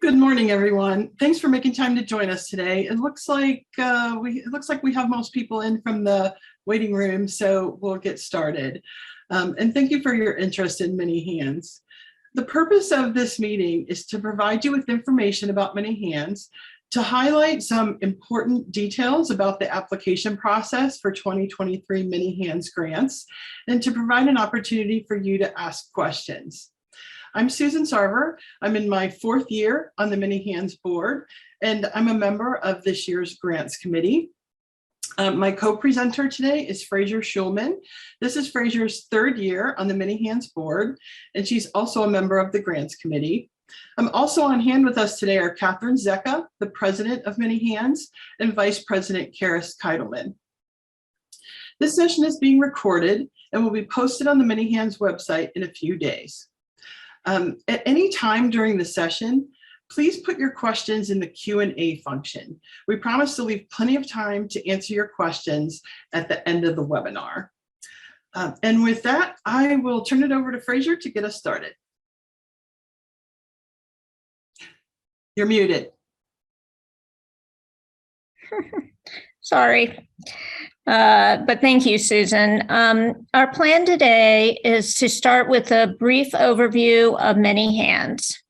Good morning, everyone. Thanks for making time to join us today. It looks like we have most people in from the waiting room, so we'll get started. And thank you for your interest in Many Hands. The purpose of this meeting is to provide you with information about Many Hands, to highlight some important details about the application process for 2023 Many Hands grants, and to provide an opportunity for you to ask questions. I'm Susan Sarver. I'm in my 4th year on the Many Hands board, and I'm a member of this year's grants committee. My co-presenter today is Fraser Schulman. This is Fraser's 3rd year on the Many Hands board, and she's also a member of the grants committee. Also on hand with us today are Catherine Zecca, the president of Many Hands, and Vice President Karis Keitelman. This session is being recorded and will be posted on the Many Hands website in a few days. At any time during the session, please put your questions in the Q&A function. We promise to leave plenty of time to answer your questions at the end of the webinar. And with that, I will turn it over to Fraser to get us started. You're muted. Sorry. But thank you, Susan. Our plan today is to start with a brief overview of Many Hands,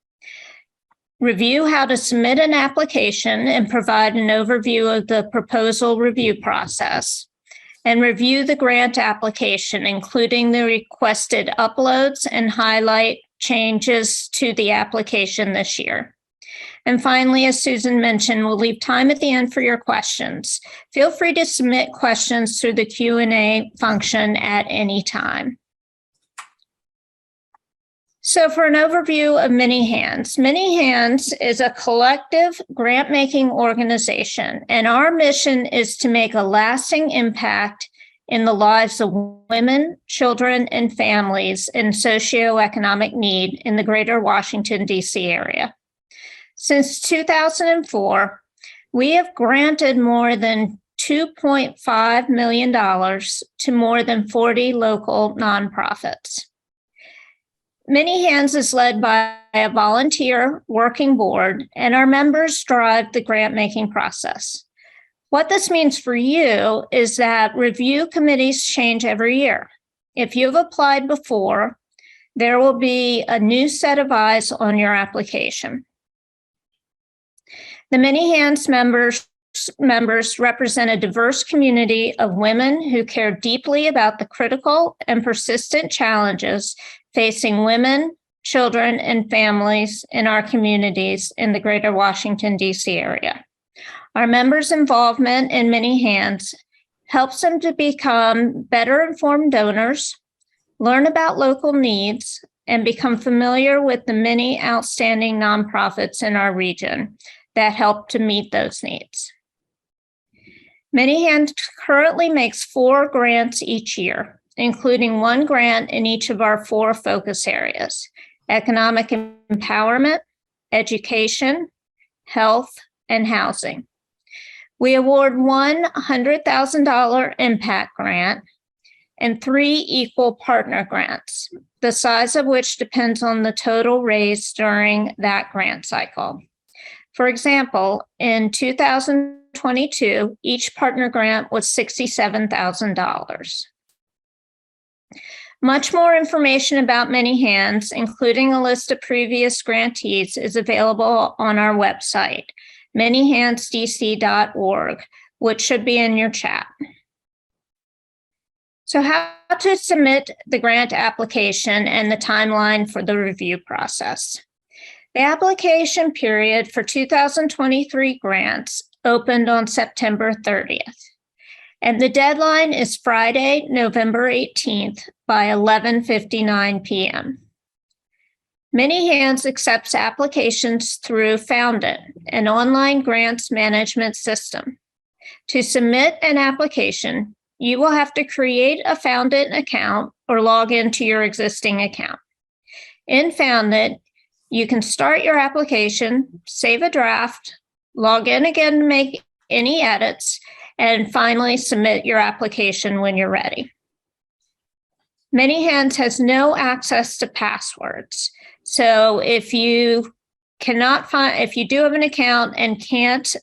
review how to submit an application and provide an overview of the proposal review process, and review the grant application, including the requested uploads, and highlight changes to the application this year. And finally, as Susan mentioned, we'll leave time at the end for your questions. Feel free to submit questions through the Q&A function at any time. So for an overview of Many Hands is a collective grant-making organization, and our mission is to make a lasting impact in the lives of women, children, and families in socioeconomic need in the greater Washington, D.C. area. Since 2004, we have granted more than $2.5 million to more than 40 local nonprofits. Many Hands is led by a volunteer working board, and our members drive the grant-making process. What this means for you is that review committees change every year. If you've applied before, there will be a new set of eyes on your application. The Many Hands members represent a diverse community of women who care deeply about the critical and persistent challenges facing women, children, and families in our communities in the greater Washington, D.C. area. Our members' involvement in Many Hands helps them to become better informed donors, learn about local needs, and become familiar with the many outstanding nonprofits in our region that help to meet those needs. Many Hands currently makes 4 grants each year, including 1 grant in each of our 4 focus areas: economic empowerment, education, health, and housing. We award one $100,000 impact grant and 3 equal partner grants, the size of which depends on the total raised during that grant cycle. For example, in 2022, each partner grant was $67,000. Much more information about Many Hands, including a list of previous grantees, is available on our website, manyhandsdc.org, which should be in your chat. So how to submit the grant application and the timeline for the review process. The application period for 2023 grants opened on September 30th, and the deadline is Friday, November 18th by 11:59 p.m. Many Hands accepts applications through Foundit, an online grants management system. To submit an application, you will have to create a Foundit account or log into your existing account. In Foundit, you can start your application, save a draft, log in again to make any edits, and finally submit your application when you're ready. Many Hands has no access to passwords. So if you cannot find, if you do have an account and can't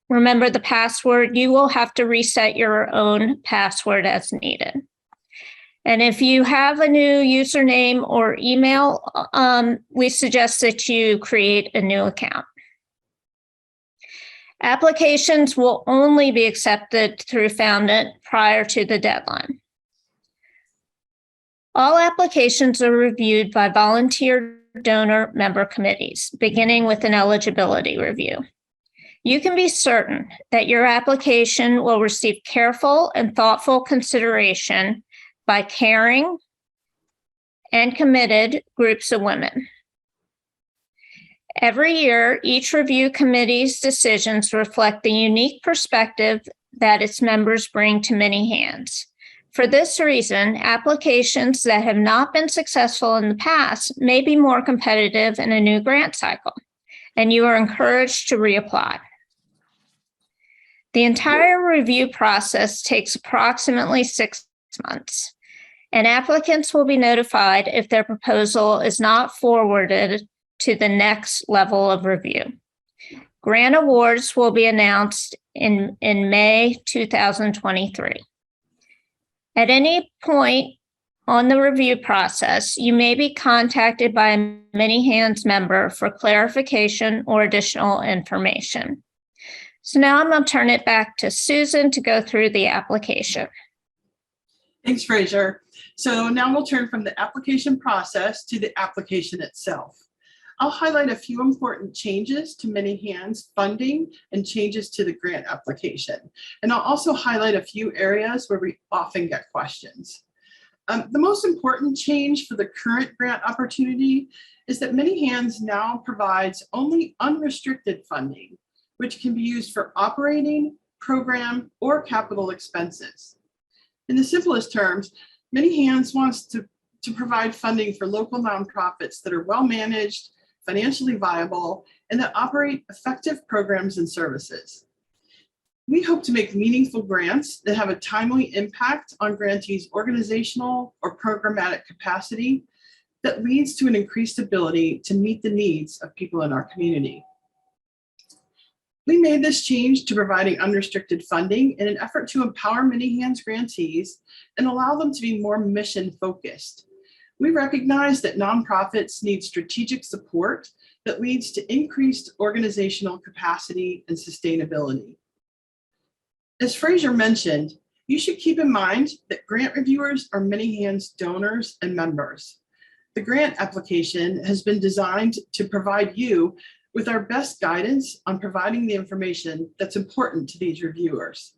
remember the password, you will have to reset your own password as needed. And if you have a new username or email, we suggest that you create a new account. Applications will only be accepted through Foundant prior to the deadline. All applications are reviewed by volunteer donor member committees, beginning with an eligibility review. You can be certain that your application will receive careful and thoughtful consideration by caring and committed groups of women. Every year, each review committee's decisions reflect the unique perspective that its members bring to many hands. For this reason, applications that have not been successful in the past may be more competitive in a new grant cycle, and you are encouraged to reapply. The entire review process takes approximately 6 months, and applicants will be notified if their proposal is not forwarded to the next level of review. Grant awards will be announced in May 2023. At any point on the review process, you may be contacted by a Many Hands member for clarification or additional information. So now I'm going to turn it back to Susan to go through the application. Thanks, Fraser. So now we'll turn from the application process to the application itself. I'll highlight a few important changes to Many Hands funding and changes to the grant application. And I'll also highlight a few areas where we often get questions. The most important change for the current grant opportunity is that Many Hands now provides only unrestricted funding, which can be used for operating, program, or capital expenses. In the simplest terms, Many Hands wants to provide funding for local nonprofits that are well managed, financially viable, and that operate effective programs and services. We hope to make meaningful grants that have a timely impact on grantees' organizational or programmatic capacity that leads to an increased ability to meet the needs of people in our community. We made this change to providing unrestricted funding in an effort to empower Many Hands grantees and allow them to be more mission-focused. We recognize that nonprofits need strategic support that leads to increased organizational capacity and sustainability. As Fraser mentioned, you should keep in mind that grant reviewers are Many Hands donors and members. The grant application has been designed to provide you with our best guidance on providing the information that's important to these reviewers.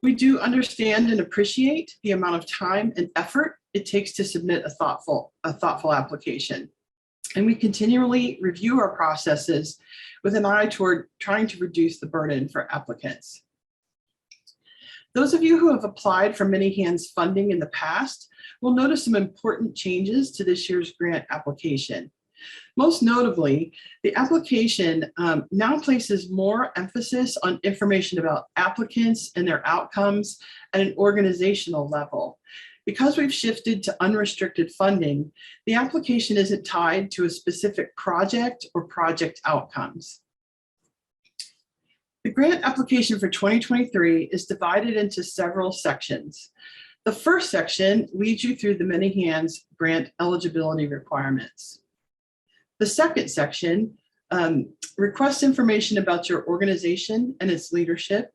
We do understand and appreciate the amount of time and effort it takes to submit a thoughtful application. And we continually review our processes with an eye toward trying to reduce the burden for applicants. Those of you who have applied for Many Hands funding in the past will notice some important changes to this year's grant application. Most notably, the application now places more emphasis on information about applicants and their outcomes at an organizational level. Because we've shifted to unrestricted funding, the application isn't tied to a specific project or project outcomes. The grant application for 2023 is divided into several sections. The first section leads you through the Many Hands grant eligibility requirements. The second section requests information about your organization and its leadership.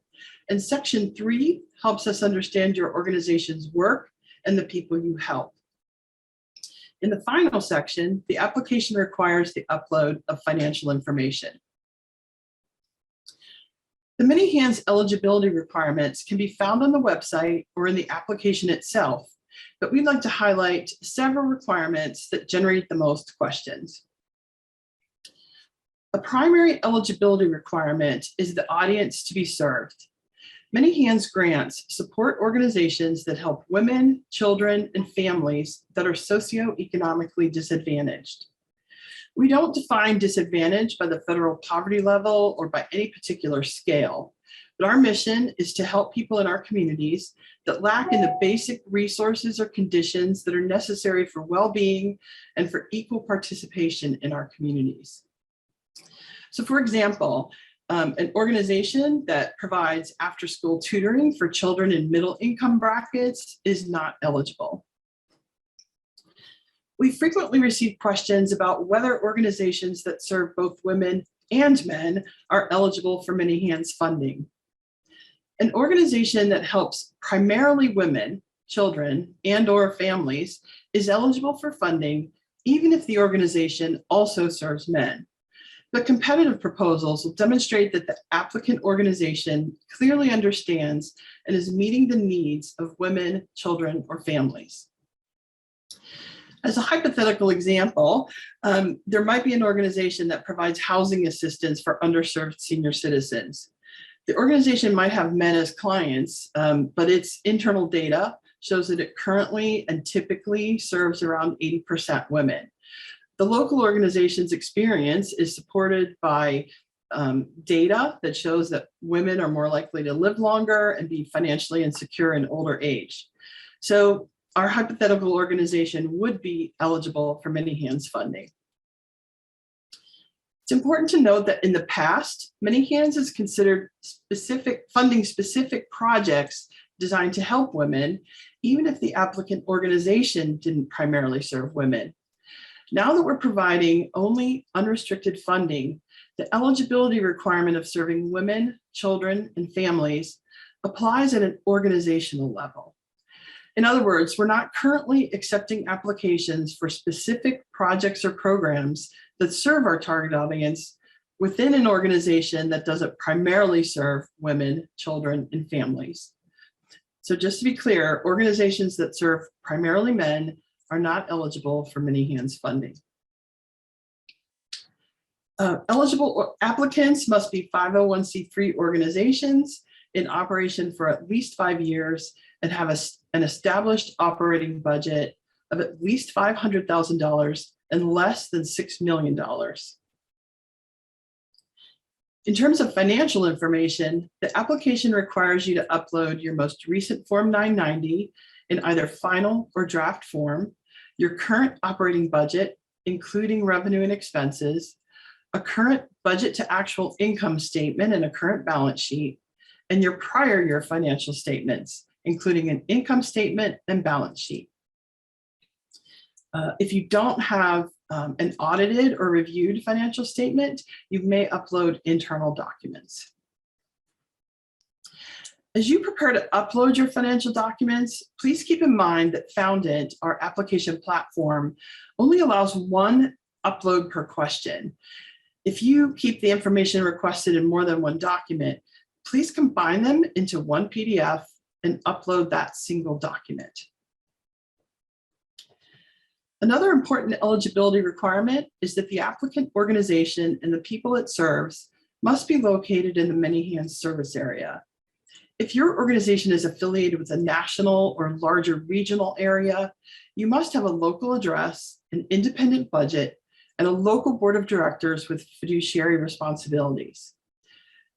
And section 3 helps us understand your organization's work and the people you help. In the final section, the application requires the upload of financial information. The Many Hands eligibility requirements can be found on the website or in the application itself, but we'd like to highlight several requirements that generate the most questions. A primary eligibility requirement is the audience to be served. Many Hands grants support organizations that help women, children, and families that are socioeconomically disadvantaged. We don't define disadvantage by the federal poverty level or by any particular scale, but our mission is to help people in our communities that lack in the basic resources or conditions that are necessary for well-being and for equal participation in our communities. So for example, an organization that provides after-school tutoring for children in middle income brackets is not eligible. We frequently receive questions about whether organizations that serve both women and men are eligible for Many Hands funding. An organization that helps primarily women, children, and/or families is eligible for funding, even if the organization also serves men. But competitive proposals will demonstrate that the applicant organization clearly understands and is meeting the needs of women, children, or families. As a hypothetical example, there might be an organization that provides housing assistance for underserved senior citizens. The organization might have men as clients, but its internal data shows that it currently and typically serves around 80% women. The local organization's experience is supported by data that shows that women are more likely to live longer and be financially insecure in older age. So our hypothetical organization would be eligible for Many Hands funding. It's important to note that in the past, Many Hands has considered funding specific projects designed to help women, even if the applicant organization didn't primarily serve women. Now that we're providing only unrestricted funding, the eligibility requirement of serving women, children, and families applies at an organizational level. In other words, we're not currently accepting applications for specific projects or programs that serve our target audience within an organization that doesn't primarily serve women, children, and families. So just to be clear, organizations that serve primarily men are not eligible for Many Hands funding. Eligible applicants must be 501c3 organizations in operation for at least 5 years and have an established operating budget of at least $500,000 and less than $6 million. In terms of financial information, the application requires you to upload your most recent Form 990 in either final or draft form, your current operating budget, including revenue and expenses, a current budget to actual income statement and a current balance sheet, and your prior year financial statements, including an income statement and balance sheet. If you don't have an audited or reviewed financial statement, you may upload internal documents. As you prepare to upload your financial documents, please keep in mind that Foundant, our application platform, only allows one upload per question. If you keep the information requested in more than one document, please combine them into one PDF and upload that single document. Another important eligibility requirement is that the applicant organization and the people it serves must be located in the Many Hands service area. If your organization is affiliated with a national or larger regional area, you must have a local address, an independent budget, and a local board of directors with fiduciary responsibilities.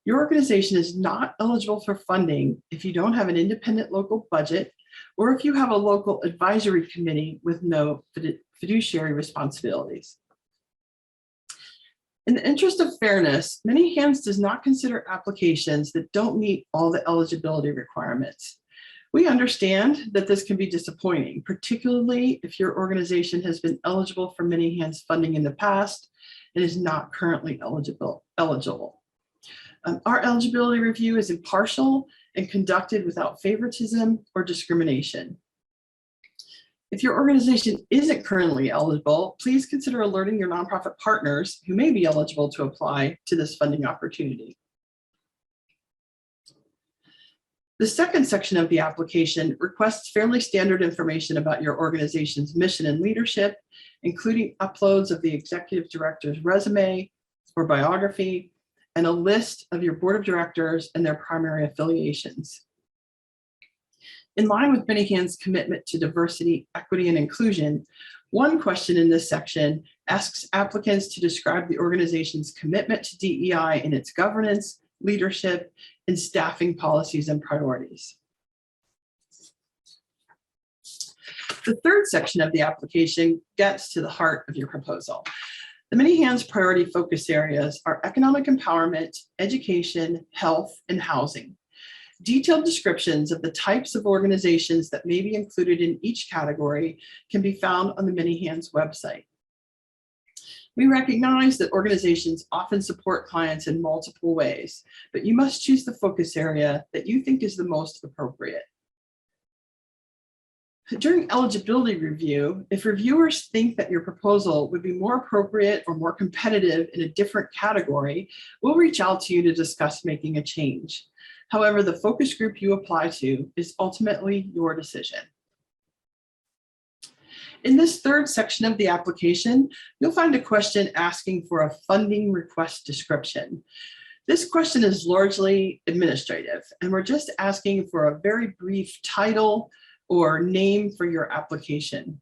Your organization is not eligible for funding if you don't have an independent local budget or if you have a local advisory committee with no fiduciary responsibilities. In the interest of fairness, Many Hands does not consider applications that don't meet all the eligibility requirements. We understand that this can be disappointing, particularly if your organization has been eligible for Many Hands funding in the past and is not currently eligible. Our eligibility review is impartial and conducted without favoritism or discrimination. If your organization isn't currently eligible, please consider alerting your nonprofit partners who may be eligible to apply to this funding opportunity. The second section of the application requests fairly standard information about your organization's mission and leadership, including uploads of the executive director's resume or biography, and a list of your board of directors and their primary affiliations. In line with Many Hands' commitment to diversity, equity, and inclusion, one question in this section asks applicants to describe the organization's commitment to DEI in its governance, leadership, and staffing policies and priorities. The third section of the application gets to the heart of your proposal. The Many Hands priority focus areas are economic empowerment, education, health, and housing. Detailed descriptions of the types of organizations that may be included in each category can be found on the Many Hands website. We recognize that organizations often support clients in multiple ways, but you must choose the focus area that you think is the most appropriate. During eligibility review, if reviewers think that your proposal would be more appropriate or more competitive in a different category, we'll reach out to you to discuss making a change. However, the focus group you apply to is ultimately your decision. In this third section of the application, you'll find a question asking for a funding request description. This question is largely administrative, and we're just asking for a very brief title or name for your application.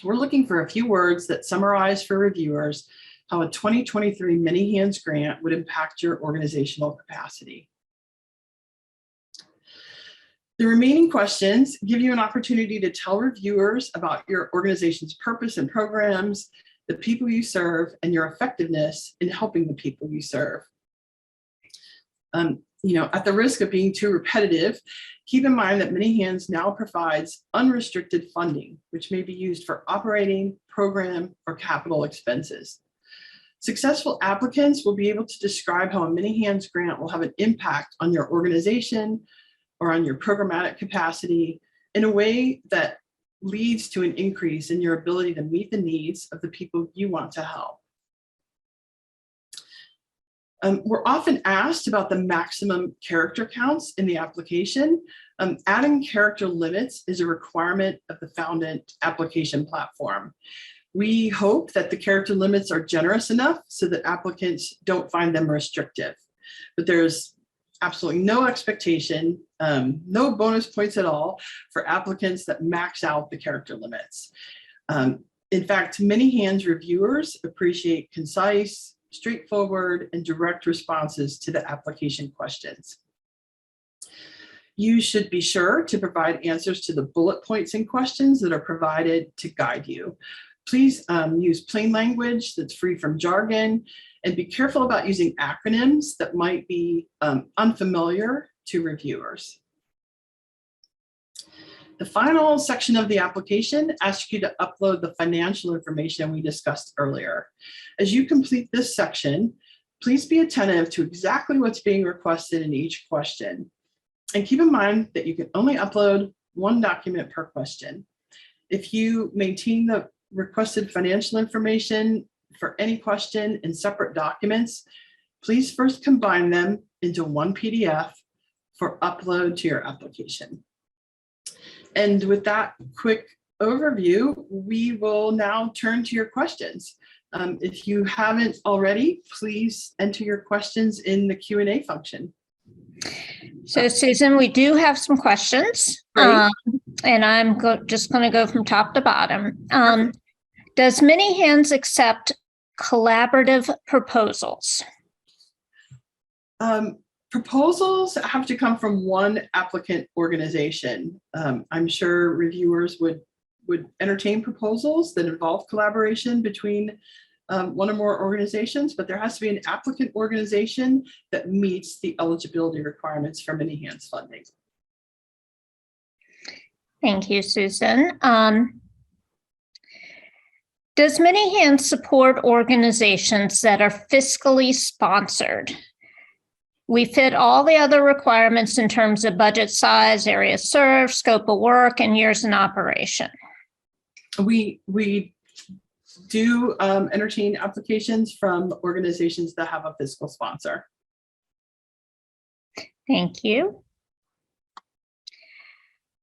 We're looking for a few words that summarize for reviewers how a 2023 Many Hands grant would impact your organizational capacity. The remaining questions give you an opportunity to tell reviewers about your organization's purpose and programs, the people you serve, and your effectiveness in helping the people you serve. At the risk of being too repetitive, keep in mind that Many Hands now provides unrestricted funding, which may be used for operating, program, or capital expenses. Successful applicants will be able to describe how a Many Hands grant will have an impact on your organization or on your programmatic capacity in a way that leads to an increase in your ability to meet the needs of the people you want to help. We're often asked about the maximum character counts in the application. Adding character limits is a requirement of the Foundant application platform. We hope that the character limits are generous enough so that applicants don't find them restrictive, but there's absolutely no expectation, no bonus points at all for applicants that max out the character limits. In fact, Many Hands reviewers appreciate concise, straightforward, and direct responses to the application questions. You should be sure to provide answers to the bullet points and questions that are provided to guide you. Please use plain language that's free from jargon, and be careful about using acronyms that might be unfamiliar to reviewers. The final section of the application asks you to upload the financial information we discussed earlier. As you complete this section, please be attentive to exactly what's being requested in each question. And keep in mind that you can only upload one document per question. If you maintain the requested financial information for any question in separate documents, please first combine them into one PDF for upload to your application. And with that quick overview, we will now turn to your questions. If you haven't already, please enter your questions in the Q&A function. So Susan, we do have some questions, and I'm just going to go from top to bottom. Does Many Hands accept collaborative proposals? Proposals have to come from one applicant organization. I'm sure reviewers would entertain proposals that involve collaboration between one or more organizations, but there has to be an applicant organization that meets the eligibility requirements for Many Hands funding. Thank you, Susan. Does Many Hands support organizations that are fiscally sponsored? We fit all the other requirements in terms of budget size, area served, scope of work, and years in operation. We do entertain applications from organizations that have a fiscal sponsor. Thank you.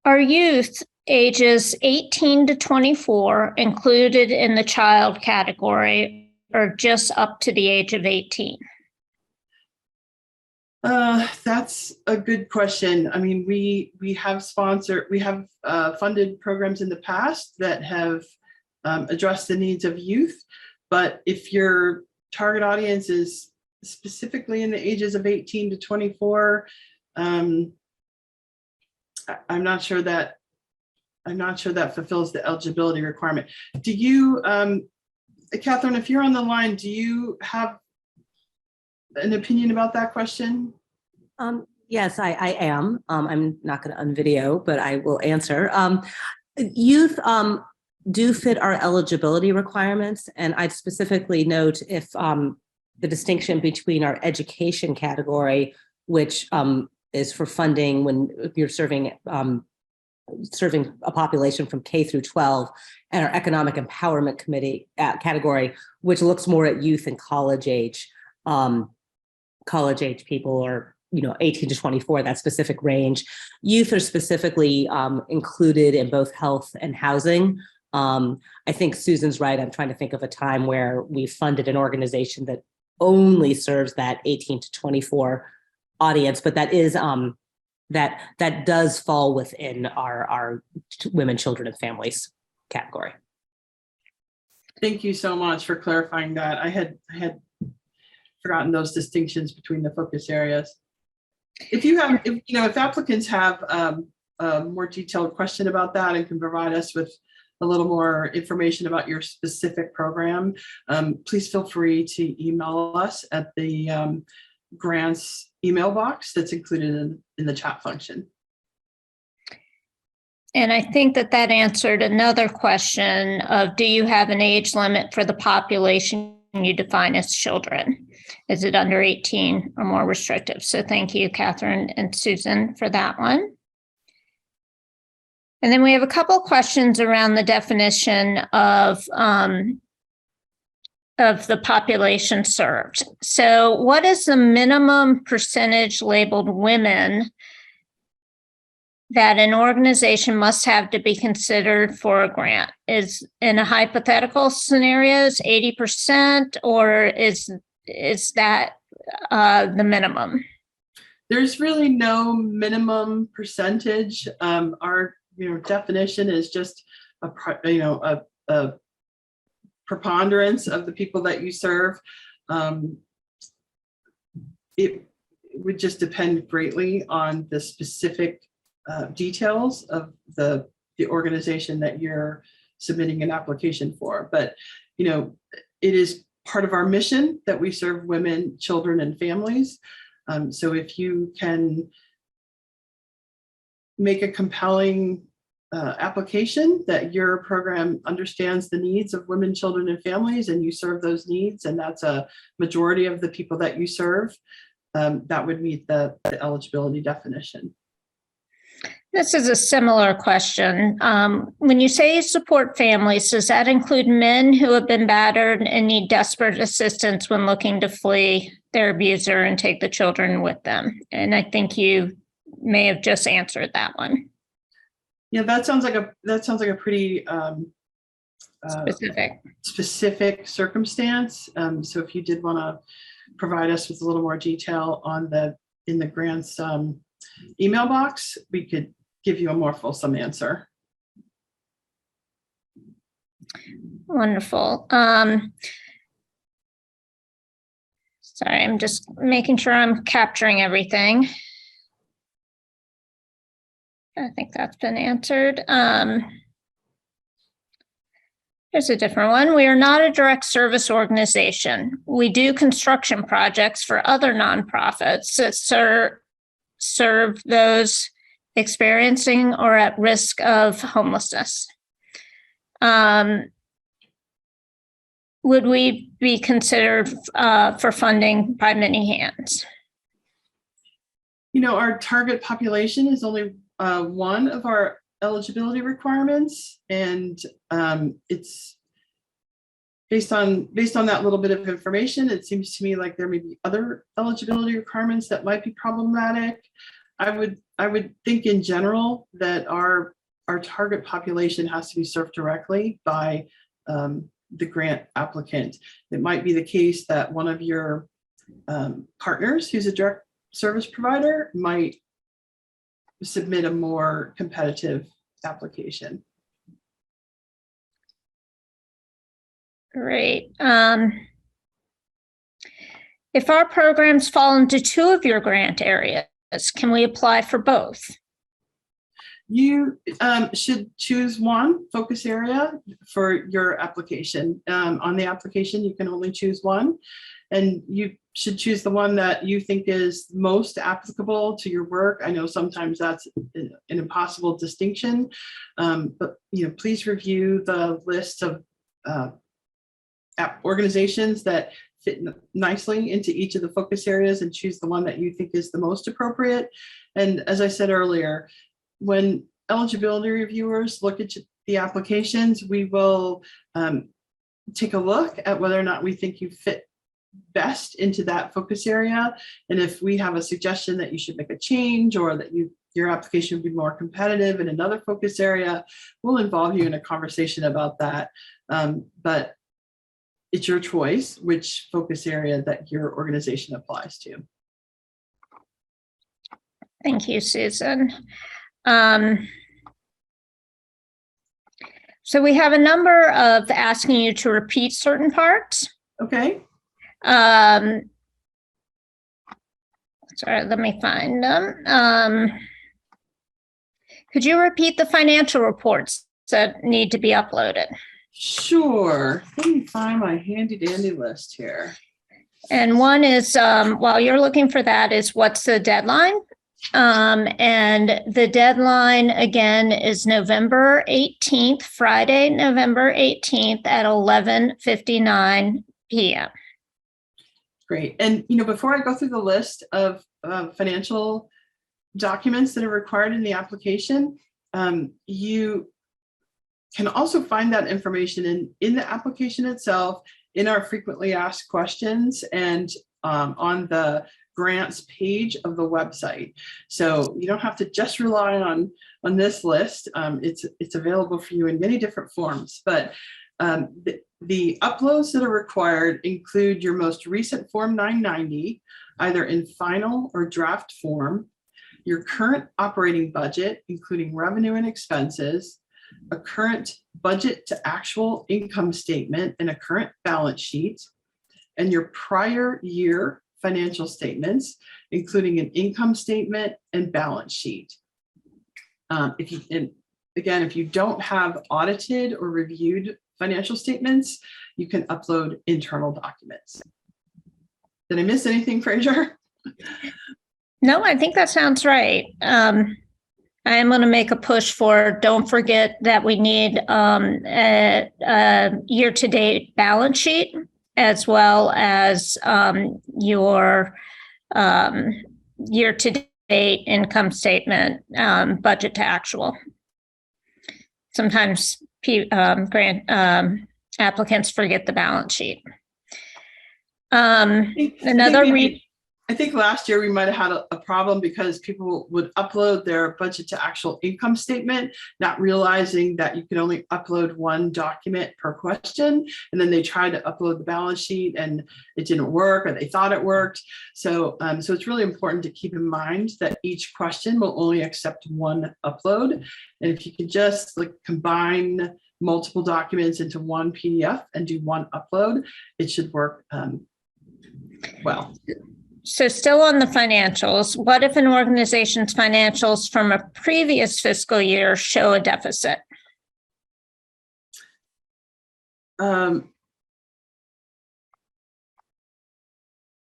Are youth ages 18 to 24 included in the child category, or just up to the age of 18? That's a good question. I mean, we have funded programs in the past that have addressed the needs of youth, but if your target audience is specifically in the ages of 18 to 24. I'm not sure that fulfills the eligibility requirement. Do you, Catherine, if you're on the line, do you have an opinion about that question? Yes, I am. I'm not going to unvideo, but I will answer. Youth do fit our eligibility requirements, and I'd specifically note if the distinction between our education category, which is for funding when you're serving a population from K through 12, and our economic empowerment committee category, which looks more at youth and college age people, or 18 to 24, that specific range. Youth are specifically included in both health and housing. I think Susan's right. I'm trying to think of a time where we funded an organization that only serves that 18 to 24 audience, but that is that does fall within our women, children, and families category. If you so much for clarifying that. I had forgotten those distinctions between the focus areas. If applicants have a more detailed question about that and can provide us with a little more information about your specific program, please feel free to email us at the grants email box that's included in the chat function. And I think that answered another question of, do you have an age limit for the population you define as children? Is it under 18 or more restrictive? So thank you, Catherine and Susan, for that one. And then we have a couple of questions around the definition of the population served. So what is the minimum percentage labeled women that an organization must have to be considered for a grant? Is in a hypothetical scenarios 80%, or is that the minimum? There's really no minimum percentage. Our definition is just a preponderance of the people that you serve. It would just depend greatly on the specific details of the organization that you're submitting an application for. But it is part of our mission that we serve women, children, and families. So if you can make a compelling application that your program understands the needs of women, children, and families, and you serve those needs, and that's a majority of the people that you serve, that would meet the eligibility definition. This is a similar question. When you say you support families, does that include men who have been battered and need desperate assistance when looking to flee their abuser and take the children with them? And I think you may have just answered that one. Yeah, that sounds like a pretty specific circumstance. So if you did want to provide us with a little more detail on in the grants email box, we could give you a more fulsome answer. Wonderful. Sorry, I'm just making sure I'm capturing everything. I think that's been answered. Here's a different one. We are not a direct service organization. We do construction projects for other nonprofits that serve those experiencing or at risk of homelessness. Would we be considered for funding by many hands? Our target population is only one of our eligibility requirements, and it's based on that little bit of information. It seems to me like there may be other eligibility requirements that might be problematic. I would think in general that our target population has to be served directly by the grant applicant. It might be the case that one of your partners who's a direct service provider might submit a more competitive application. Great. If our programs fall into two of your grant areas, can we apply for both? You should choose one focus area for your application. On the application, you can only choose one, and you should choose the one that you think is most applicable to your work. I know sometimes that's an impossible distinction, but please review the list of organizations that fit nicely into each of the focus areas and choose the one that you think is the most appropriate. And as I said earlier, when eligibility reviewers look at the applications, we will take a look at whether or not we think you fit best into that focus area. And if we have a suggestion that you should make a change or that your application would be more competitive in another focus area, we'll involve you in a conversation about that. But it's your choice which focus area that your organization applies to. Thank you, Susan. So we have a number of asking you to repeat certain parts. Okay. Sorry, let me find them. Could you repeat the financial reports that need to be uploaded? Sure. Let me find my handy dandy list here. And one is, while you're looking for that, is what's the deadline? And the deadline again is November 18th, Friday, November 18th at 11:59 p.m. Great. And, before I go through the list of financial documents that are required in the application, you can also find that information in the application itself, in our frequently asked questions, and on the grants page of the website. So you don't have to just rely on this list. It's available for you in many different forms, but the uploads that are required include your most recent Form 990, either in final or draft form, your current operating budget, including revenue and expenses, a current budget to actual income statement and a current balance sheet, and your prior year financial statements, including an income statement and balance sheet. If you don't have audited or reviewed financial statements, you can upload internal documents. Did I miss anything, Fraser? No, I think that sounds right. I am going to make a push for, don't forget that we need a year-to-date balance sheet, as well as your year-to-date income statement, budget to actual. Sometimes grant applicants forget the balance sheet. I think last year we might have had a problem because people would upload their budget to actual income statement, not realizing that you could only upload one document per question. And then they tried to upload the balance sheet and it didn't work, or they thought it worked. So it's really important to keep in mind that each question will only accept one upload. And if you could just combine multiple documents into one PDF and do one upload, it should work well. So still on the financials, what if an organization's financials from a previous fiscal year show a deficit?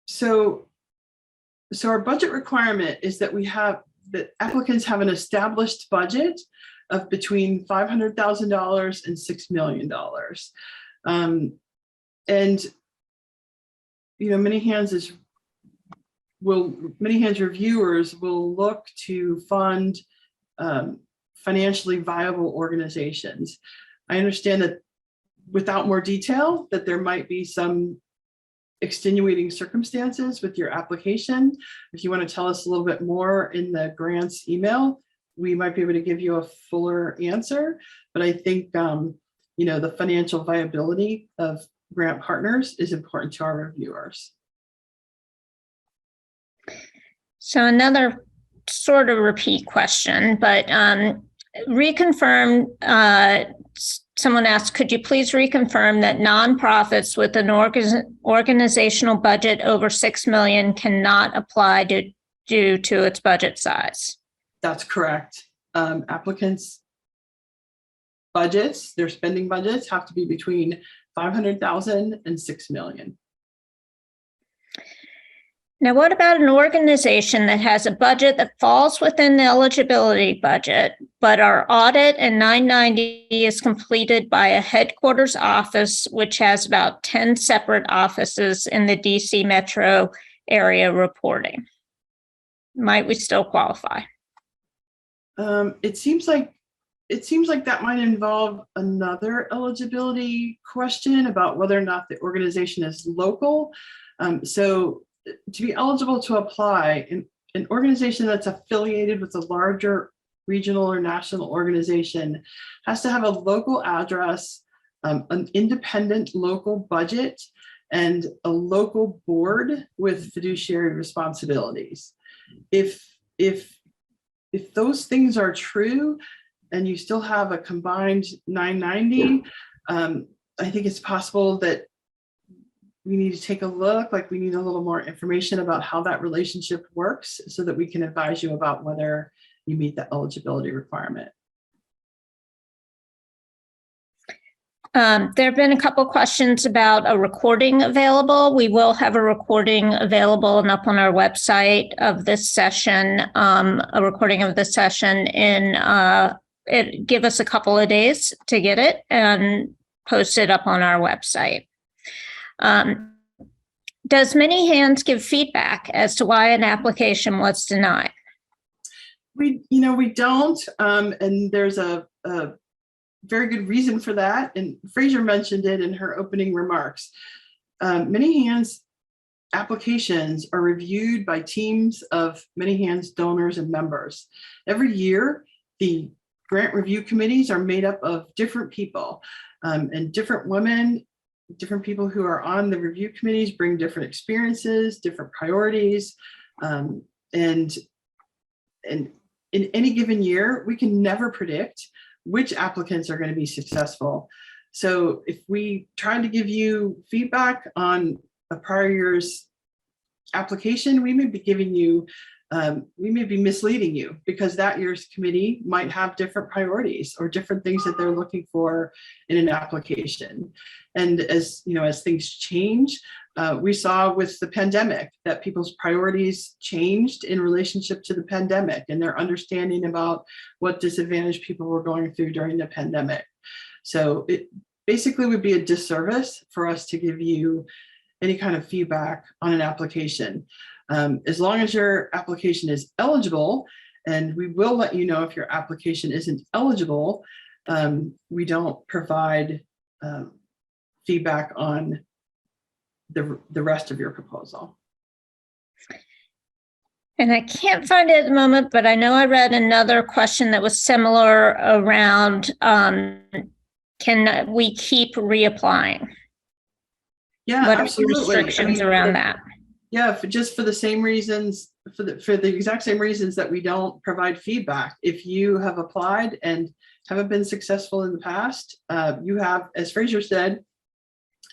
So our budget requirement is that that applicants have an established budget of between $500,000 and $6 million. And many hands reviewers will look to fund financially viable organizations. I understand that without more detail, that there might be some extenuating circumstances with your application. If you want to tell us a little bit more in the grants email, we might be able to give you a fuller answer. But I think the financial viability of grant partners is important to our reviewers. So another sort of repeat question, but reconfirm someone asked, could you please reconfirm that nonprofits with an organizational budget over 6 million cannot apply due to its budget size? That's correct. Applicants' budgets, their spending budgets have to be between 500,000 and 6 million. Now, what about an organization that has a budget that falls within the eligibility budget, but our audit and 990 is completed by a headquarters office, which has about 10 separate offices in the DC metro area reporting? Might we still qualify? It seems like that might involve another eligibility question about whether or not the organization is local. So to be eligible to apply, an organization that's affiliated with a larger regional or national organization has to have a local address, an independent local budget, and a local board with fiduciary responsibilities. If those things are true and you still have a combined 990, I think it's possible that we need to take a look, like we need a little more information about how that relationship works so that we can advise you about whether you meet the eligibility requirement. There have been a couple questions about a recording available. We will have a recording available and up on our website of this session, a recording of the session give us a couple of days to get it and post it up on our website. Does Many Hands give feedback as to why an application was denied? We don't, and there's a very good reason for that. And Fraser mentioned it in her opening remarks. Many Hands applications are reviewed by teams of Many Hands donors and members. Every year, the grant review committees are made up of different people, and different women, different people who are on the review committees bring different experiences, different priorities, and in any given year, we can never predict which applicants are going to be successful. So if we try to give you feedback on a prior year's application, we may be giving you, we may be misleading you because that year's committee might have different priorities or different things that they're looking for in an application. And as things change, we saw with the pandemic that people's priorities changed in relationship to the pandemic and their understanding about what disadvantaged people were going through during the pandemic. So it basically would be a disservice for us to give you any kind of feedback on an application. As long as your application is eligible, and we will let you know if your application isn't eligible, we don't provide feedback on the rest of your proposal. And I can't find it at the moment, but I know I read another question that was similar around, can we keep reapplying? Yeah, what absolutely. Are the restrictions around that? Yeah, just for the same reasons, for the exact same reasons that we don't provide feedback. If you have applied and haven't been successful in the past, you have, as Fraser said,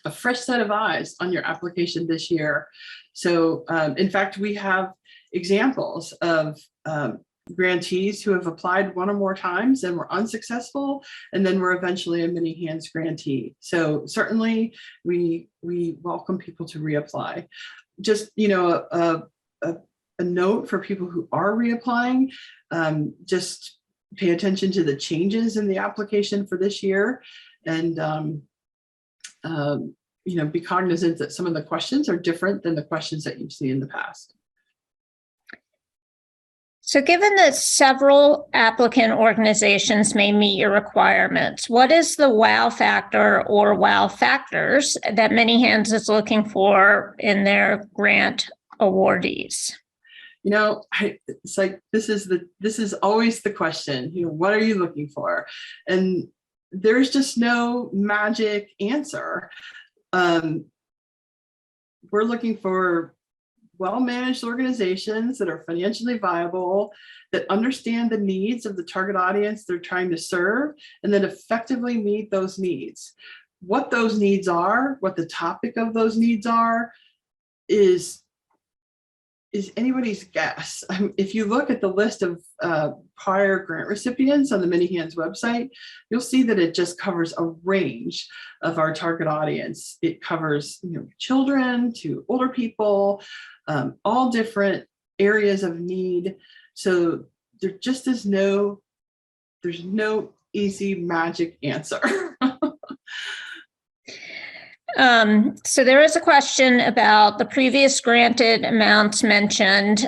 a fresh set of eyes on your application this year. So in fact, we have examples of grantees who have applied one or more times and were unsuccessful, and then were eventually a Many Hands grantee. So certainly we welcome people to reapply. Just, a note for people who are reapplying, just pay attention to the changes in the application for this year, and be cognizant that some of the questions are different than the questions that you've seen in the past. So given that several applicant organizations may meet your requirements, what is the wow factor or wow factors that Many Hands is looking for in their grant awardees? It's like, this is always the question, what are you looking for? And there's just no magic answer. We're looking for well-managed organizations that are financially viable, that understand the needs of the target audience they're trying to serve, and that effectively meet those needs. What those needs are, what the topic of those needs are, is anybody's guess. If you look at the list of prior grant recipients on the Many Hands website, you'll see that it just covers a range of our target audience. It covers children to older people, all different areas of need. So there just is there's no easy magic answer. So there is a question about the previous granted amounts mentioned.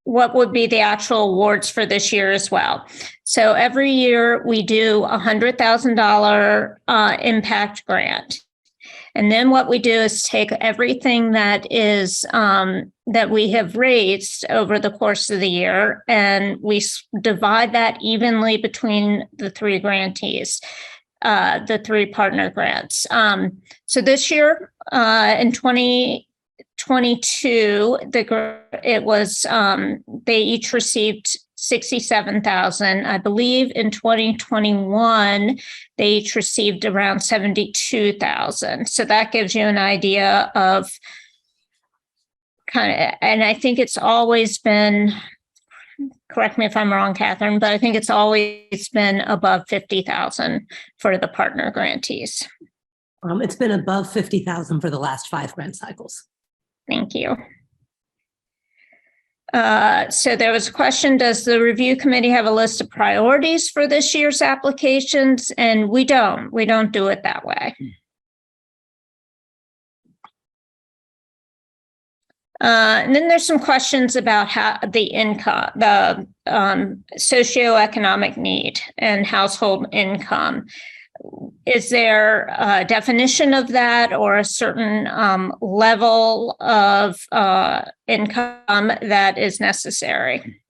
What would be the actual awards for this year as well? So every year we do a $100,000 impact grant. And then what we do is take everything that is that we have raised over the course of the year, and we divide that evenly between the three grantees. The three partner grants. So this year, in 2022, it was they each received $67,000. I believe in 2021 they each received around $72,000. So that gives you an idea of and I think it's always been. Correct me if I'm wrong, Catherine, but I think it's always been above $50,000 for the partner grantees. It's been above $50,000 for the last 5 grant cycles. Thank you. So there was a question, does the review committee have a list of priorities for this year's applications? And we don't do it that way. And then there's some questions about how the income, the socioeconomic need and household income. Is there a definition of that or a certain level of income that is necessary?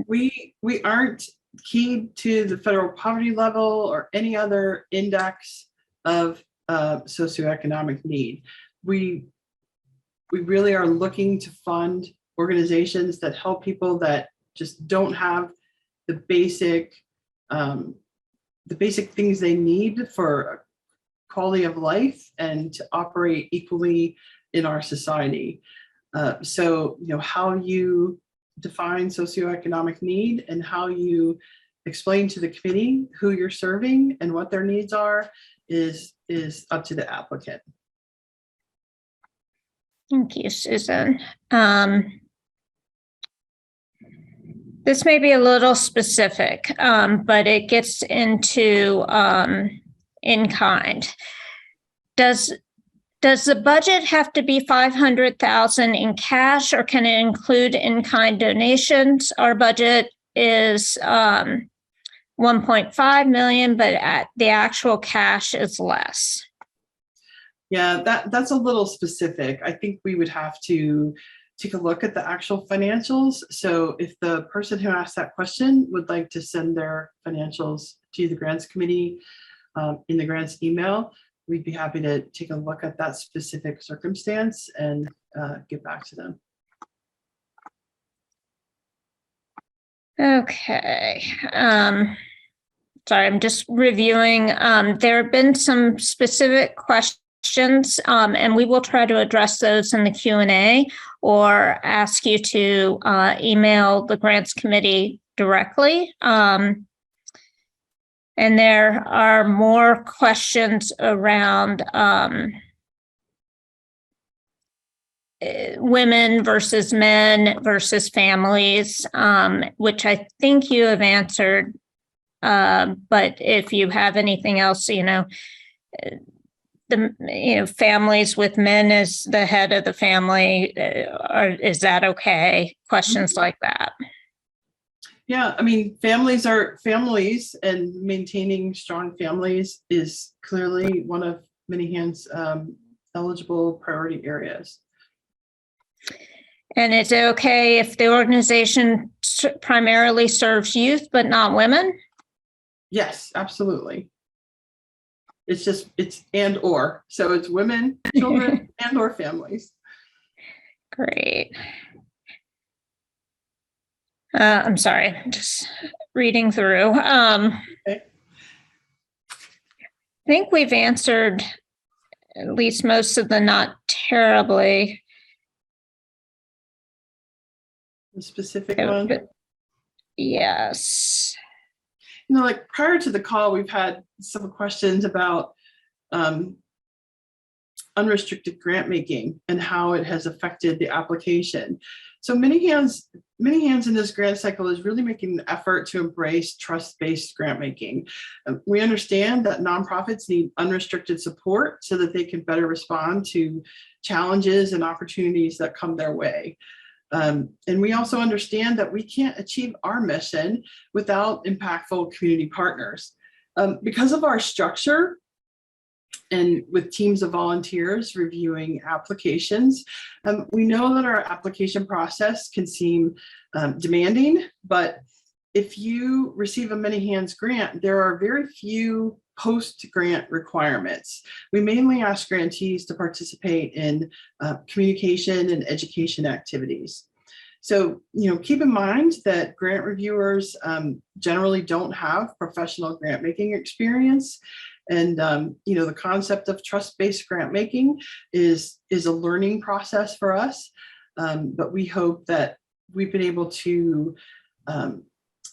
We aren't keyed to the federal poverty level or any other index of socioeconomic need. We really are looking to fund organizations that help people that just don't have the basic things they need for quality of life and to operate equally in our society. So, how you define socioeconomic need and how you explain to the committee who you're serving and what their needs are is up to the applicant. Thank you, Susan. This may be a little specific, but it gets into in kind. Does the budget have to be $500,000 in cash, or can it include in-kind donations? Our budget is $1.5 million, but the actual cash is less. Yeah, that's a little specific. I think we would have to take a look at the actual financials. So if the person who asked that question would like to send their financials to the grants committee in the grants email, we'd be happy to take a look at that specific circumstance and get back to them. Okay. Sorry, I'm just reviewing. There have been some specific questions, and we will try to address those in the Q&A or ask you to email the grants committee directly. And there are more questions around women versus men versus families, which I think you have answered. But if you have anything else, families with men as the head of the family, is that okay? Questions like that. Yeah, I mean, families are families, and maintaining strong families is clearly one of Many Hands' eligible priority areas. And is it okay if the organization primarily serves youth but not women? Yes, absolutely. it's and or. So it's women, children, and or families. Great. I'm sorry, just reading through. Okay. I think we've answered at least most of the not terribly. The specific one. Yes. You know, like prior to the call, we've had some questions about unrestricted grant making and how it has affected the application. So many hands in this grant cycle is really making an effort to embrace trust-based grant making. We understand that nonprofits need unrestricted support so that they can better respond to challenges and opportunities that come their way. And we also understand that we can't achieve our mission without impactful community partners. Because of our structure, and with teams of volunteers reviewing applications, we know that our application process can seem demanding, but if you receive a Many Hands grant, there are very few post-grant requirements. We mainly ask grantees to participate in communication and education activities. So, you know, keep in mind that grant reviewers generally don't have professional grant making experience. And, you know, the concept of trust-based grant making is a learning process for us. But we hope that we've been able to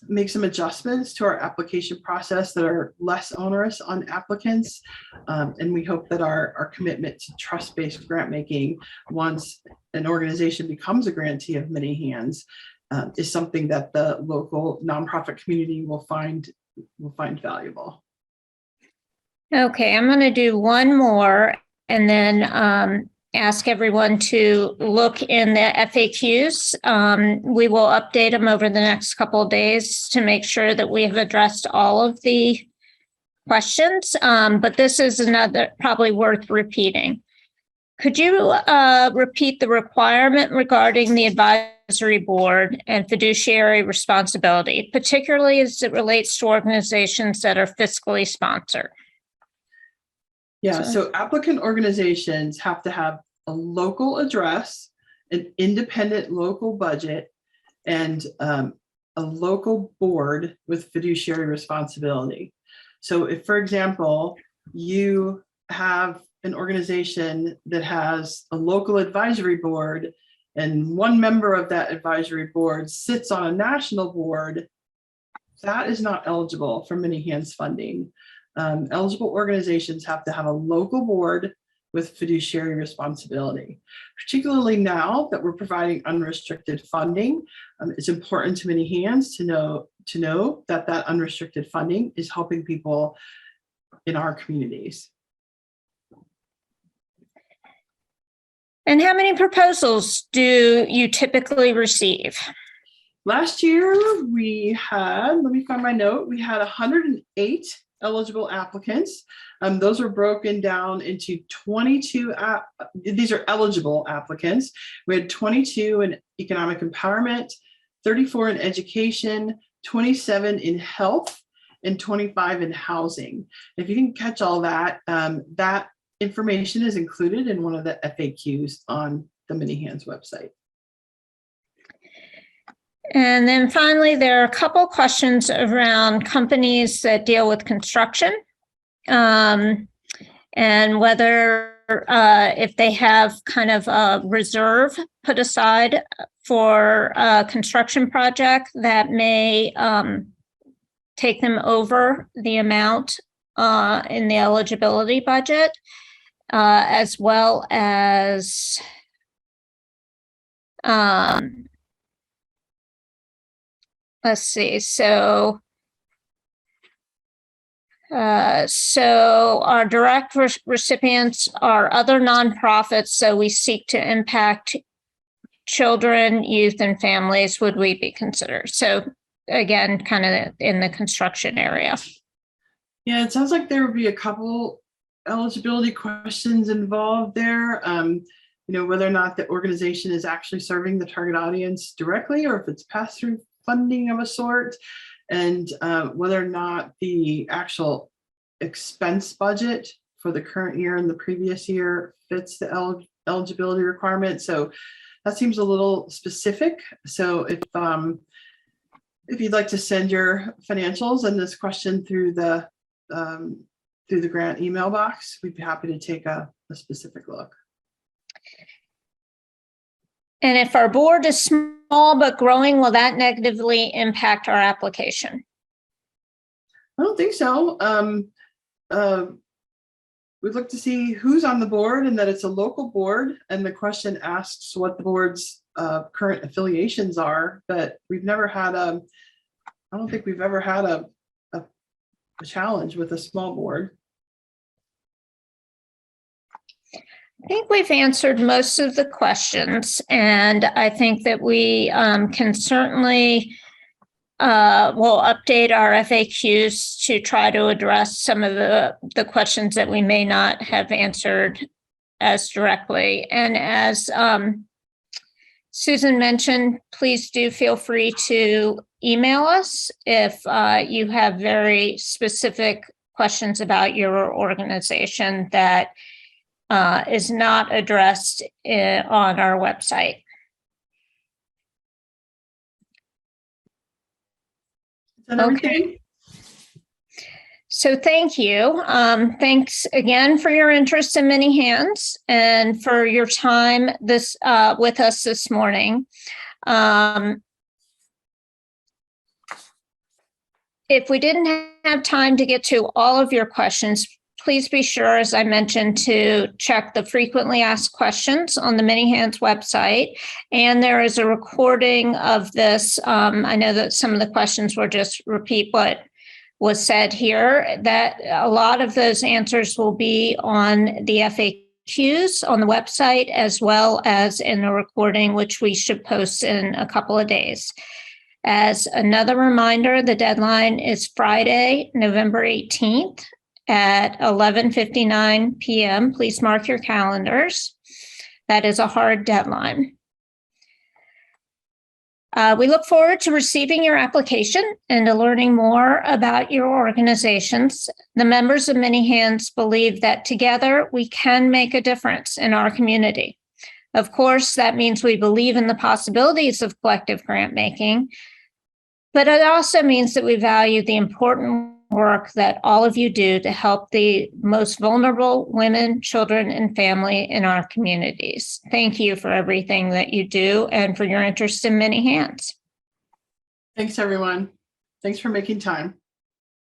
make some adjustments to our application process that are less onerous on applicants. And we hope that our commitment to trust-based grant making, once an organization becomes a grantee of Many Hands, is something that the local nonprofit community will find valuable. Okay, I'm going to do one more and then ask everyone to look in the FAQs. We will update them over the next couple of days to make sure that we have addressed all of the questions, but this is another probably worth repeating. Could you repeat the requirement regarding the advisory board and fiduciary responsibility, particularly as it relates to organizations that are fiscally sponsored? Yeah, so applicant organizations have to have a local address, an independent local budget, and a local board with fiduciary responsibility. So if, for example, you have an organization that has a local advisory board and one member of that advisory board sits on a national board, that is not eligible for Many Hands funding. Eligible organizations have to have a local board with fiduciary responsibility. Particularly now that we're providing unrestricted funding, it's important to Many Hands to know that that unrestricted funding is helping people in our communities. And how many proposals do you typically receive? Last year we had, let me find my note, we had 108 eligible applicants. Those were broken down into 22, these are eligible applicants. We had 22 in economic empowerment, 34 in education, 27 in health, and 25 in housing. If you didn't catch all that, that information is included in one of the FAQs on the Many Hands website. And then finally, there are a couple questions around companies that deal with construction, and whether if they have kind of a reserve put aside for a construction project that may take them over the amount in the eligibility budget, as well as let's see. So our direct recipients are other nonprofits. So we seek to impact children, youth, and families. Would we be considered? So again, kind of in the construction area. Yeah, it sounds like there would be a couple eligibility questions involved there. You know, whether or not the organization is actually serving the target audience directly, or if it's pass-through funding of a sort, and whether or not the actual expense budget for the current year and the previous year fits the eligibility requirement. So that seems a little specific. So if you'd like to send your financials and this question through the grant email box, we'd be happy to take a specific look. And if our board is small but growing, will that negatively impact our application? I don't think so. We'd look to see who's on the board and that it's a local board. And the question asks what the board's current affiliations are, but we've never had I don't think we've ever had a challenge with a small board. I think we've answered most of the questions, and I think that we can certainly will update our FAQs to try to address some of the questions that we may not have answered as directly. And as Susan mentioned, please do feel free to email us if you have very specific questions about your organization that is not addressed on our website. Is that everything? So thank you. Thanks again for your interest in Many Hands and for your time with us this morning. If we didn't have time to get to all of your questions, please be sure, as I mentioned, to check the frequently asked questions on the Many Hands website. And there is a recording of this. I know that some of the questions were just repeat what was said here, that a lot of those answers will be on the FAQs on the website, as well as in a recording, which we should post in a couple of days. As another reminder, the deadline is Friday, November 18th. At 11:59 p.m. Please mark your calendars. That is a hard deadline. We look forward to receiving your application and to learning more about your organizations. The members of Many Hands believe that together we can make a difference in our community. Of course, that means we believe in the possibilities of collective grant making, but it also means that we value the important work that all of you do to help the most vulnerable women, children, and family in our communities. Thank you for everything that you do and for your interest in Many Hands. Thanks, everyone. Thanks for making time.